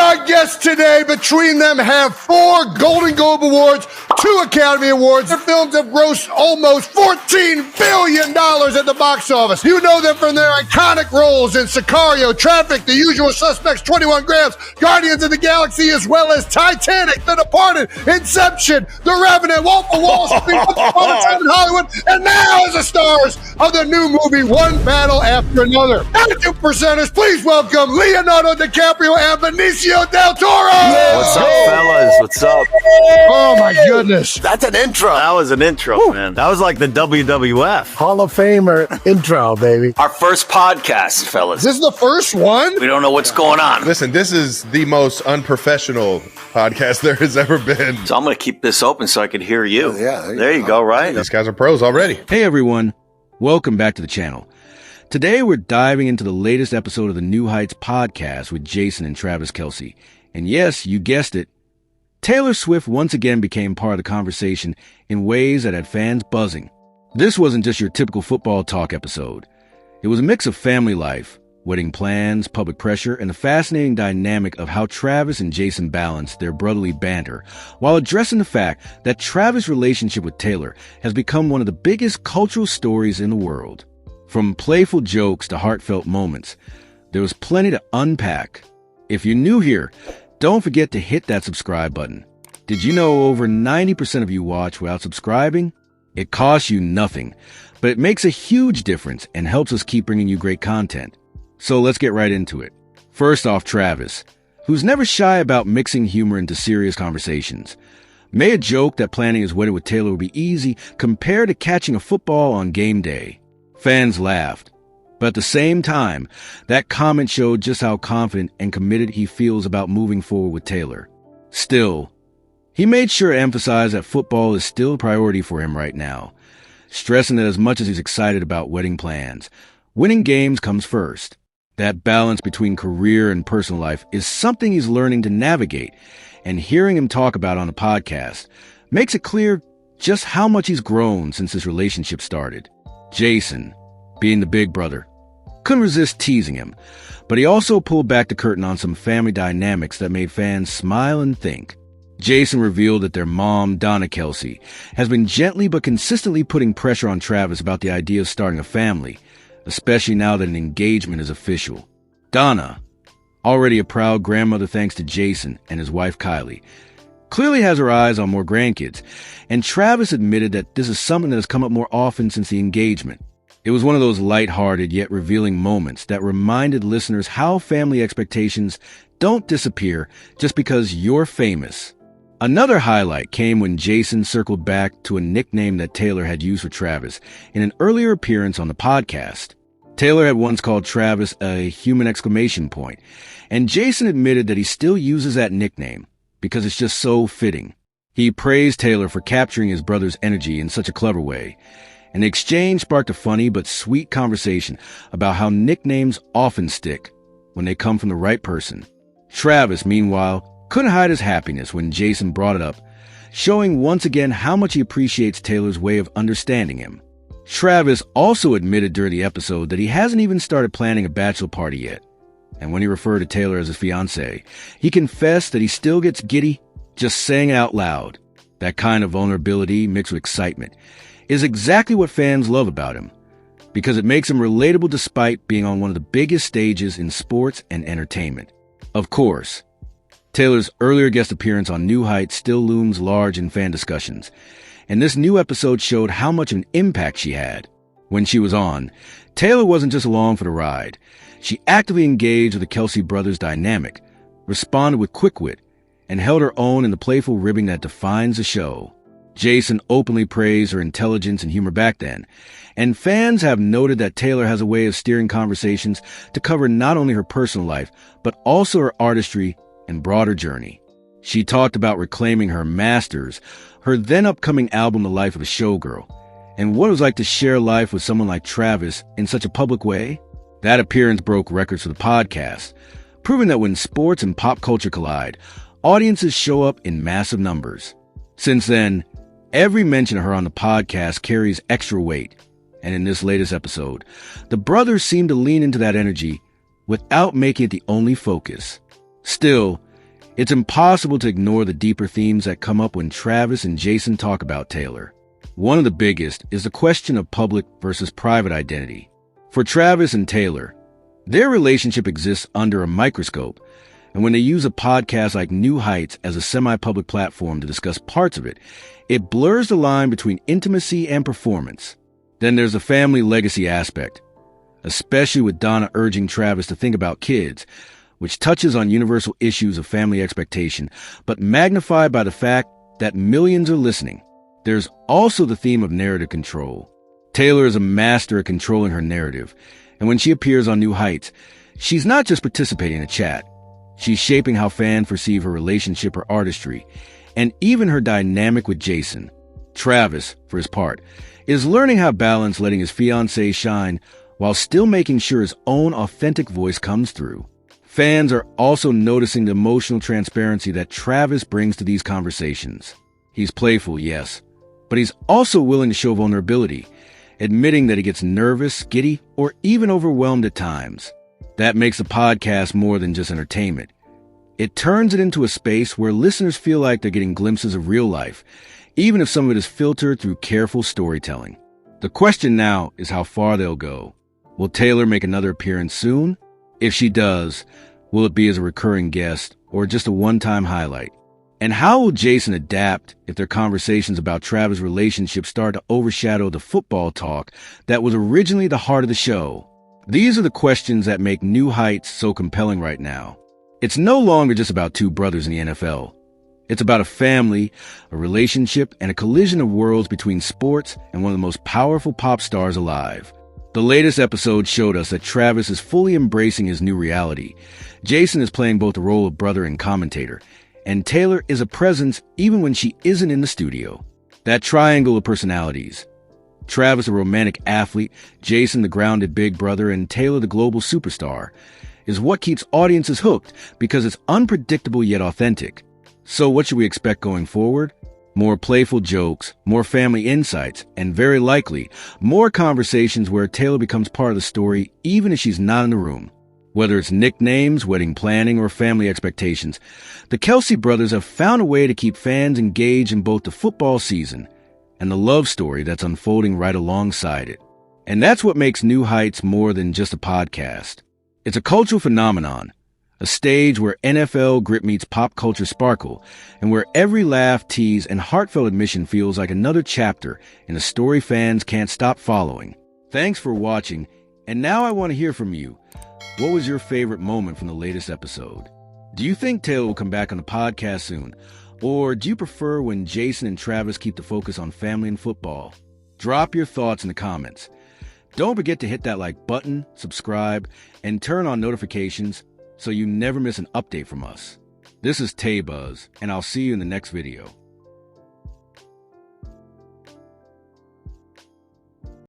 Our guests today, between them, have 4 Golden Globe Awards, 2 Academy Awards. Their films have grossed almost $14 billion at the box office. You know them from their iconic roles in Sicario, Traffic, The Usual Suspects, 21 Grams, Guardians of the Galaxy, as well as Titanic, The Departed, Inception, The Revenant, Wolf of Wall Street, Once Upon a Time in Hollywood, and now as the stars of the new movie, One Battle After Another. And 2 presenters, please welcome Leonardo DiCaprio and Benicio del Toro. What's up, fellas? What's up? Oh, my goodness. That's an intro. That was an intro, man. That was like the WWF. Hall of Famer intro, baby. Our first podcast, fellas. This is the first one? We don't know what's going on. Listen, this is the most unprofessional podcast there has ever been. So I'm going to keep this open so I can hear you. Yeah, there you go, right? These guys are pros already. Hey everyone, welcome back to the channel. Today we're diving into the latest episode of the New Heights podcast with Jason and Travis Kelce. And yes, you guessed it, Taylor Swift once again became part of the conversation in ways that had fans buzzing. This wasn't just your typical football talk episode. It was a mix of family life, wedding plans, public pressure, and the fascinating dynamic of how Travis and Jason balanced their brotherly banter while addressing the fact that Travis' relationship with Taylor has become one of the biggest cultural stories in the world. From playful jokes to heartfelt moments, there was plenty to unpack. If you're new here, don't forget to hit that subscribe button. Did you know over 90% of you watch without subscribing? It costs you nothing, but it makes a huge difference and helps us keep bringing you great content. So let's get right into it. First off, Travis, who's never shy about mixing humor into serious conversations, made a joke that planning his wedding with Taylor would be easy compared to catching a football on game day. Fans laughed, but at the same time, that comment showed just how confident and committed he feels about moving forward with Taylor. Still, he made sure to emphasize that football is still a priority for him right now, stressing that as much as he's excited about wedding plans, winning games comes first. That balance between career and personal life is something he's learning to navigate, and hearing him talk about on the podcast makes it clear just how much he's grown since this relationship started. Jason, being the big brother, couldn't resist teasing him, but he also pulled back the curtain on some family dynamics that made fans smile and think. Jason revealed that their mom, Donna Kelce, has been gently but consistently putting pressure on Travis about the idea of starting a family, especially now that an engagement is official. Donna, already a proud grandmother thanks to Jason and his wife Kylie, clearly has her eyes on more grandkids, and Travis admitted that this is something that has come up more often since the engagement. It was one of those lighthearted yet revealing moments that reminded listeners how family expectations don't disappear just because you're famous. Another highlight came when Jason circled back to a nickname that Taylor had used for Travis in an earlier appearance on the podcast. Taylor had once called Travis a human exclamation point, and Jason admitted that he still uses that nickname because it's just so fitting. He praised Taylor for capturing his brother's energy in such a clever way, and the exchange sparked a funny but sweet conversation about how nicknames often stick when they come from the right person. Travis, meanwhile, couldn't hide his happiness when Jason brought it up, showing once again how much he appreciates Taylor's way of understanding him. Travis also admitted during the episode that he hasn't even started planning a bachelor party yet, and when he referred to Taylor as his fiancée, he confessed that he still gets giddy just saying it out loud. That kind of vulnerability mixed with excitement is exactly what fans love about him, because it makes him relatable despite being on one of the biggest stages in sports and entertainment. Of course, Taylor's earlier guest appearance on New Heights still looms large in fan discussions, and this new episode showed how much of an impact she had. When she was on, Taylor wasn't just along for the ride. She actively engaged with the Kelce brothers' dynamic, responded with quick wit, and held her own in the playful ribbing that defines the show. Jason openly praised her intelligence and humor back then, and fans have noted that Taylor has a way of steering conversations to cover not only her personal life, but also her artistry and broader journey. She talked about reclaiming her masters, her then upcoming album The Life of a Showgirl, and what it was like to share life with someone like Travis in such a public way. That appearance broke records for the podcast, proving that when sports and pop culture collide, audiences show up in massive numbers. Since then, every mention of her on the podcast carries extra weight, and in this latest episode, the brothers seem to lean into that energy without making it the only focus. Still, It's impossible to ignore the deeper themes that come up when Travis and Jason talk about Taylor. One of the biggest is the question of public versus private identity. For Travis and Taylor, their relationship exists under a microscope, and when they use a podcast like New Heights as a semi-public platform to discuss parts of it, it blurs the line between intimacy and performance. Then there's the family legacy aspect, especially with Donna urging Travis to think about kids, which touches on universal issues of family expectation, but magnified by the fact that millions are listening. There's also the theme of narrative control. Taylor is a master at controlling her narrative, and when she appears on New Heights, she's not just participating in a chat. She's shaping how fans perceive her relationship or artistry, and even her dynamic with Jason. Travis, for his part, is learning how to balance letting his fiancée shine while still making sure his own authentic voice comes through. Fans are also noticing the emotional transparency that Travis brings to these conversations. He's playful, yes, but he's also willing to show vulnerability, admitting that he gets nervous, giddy, or even overwhelmed at times. That makes the podcast more than just entertainment. It turns it into a space where listeners feel like they're getting glimpses of real life, even if some of it is filtered through careful storytelling. The question now is how far they'll go. Will Taylor make another appearance soon? If she does, will it be as a recurring guest or just a one-time highlight? And how will Jason adapt if their conversations about Travis' relationship start to overshadow the football talk that was originally the heart of the show? These are the questions that make New Heights so compelling right now. It's no longer just about two brothers in the NFL. It's about a family, a relationship, and a collision of worlds between sports and one of the most powerful pop stars alive. The latest episode showed us that Travis is fully embracing his new reality. Jason is playing both the role of brother and commentator, and Taylor is a presence even when she isn't in the studio. That triangle of personalities, Travis a romantic athlete, Jason the grounded big brother, and Taylor the global superstar, is what keeps audiences hooked because it's unpredictable yet authentic. So what should we expect going forward? More playful jokes, more family insights, and very likely, more conversations where Taylor becomes part of the story even if she's not in the room. Whether it's nicknames, wedding planning, or family expectations, the Kelce brothers have found a way to keep fans engaged in both the football season and the love story that's unfolding right alongside it. And that's what makes New Heights more than just a podcast. It's a cultural phenomenon, a stage where NFL grit meets pop culture sparkle, and where every laugh, tease, and heartfelt admission feels like another chapter in a story fans can't stop following. Thanks for watching, and now I want to hear from you. What was your favorite moment from the latest episode? Do you think Taylor will come back on the podcast soon? Or do you prefer when Jason and Travis keep the focus on family and football? Drop your thoughts in the comments. Don't forget to hit that like button, subscribe, and turn on notifications so you never miss an update from us. This is Tay Buzz, and I'll see you in the next video.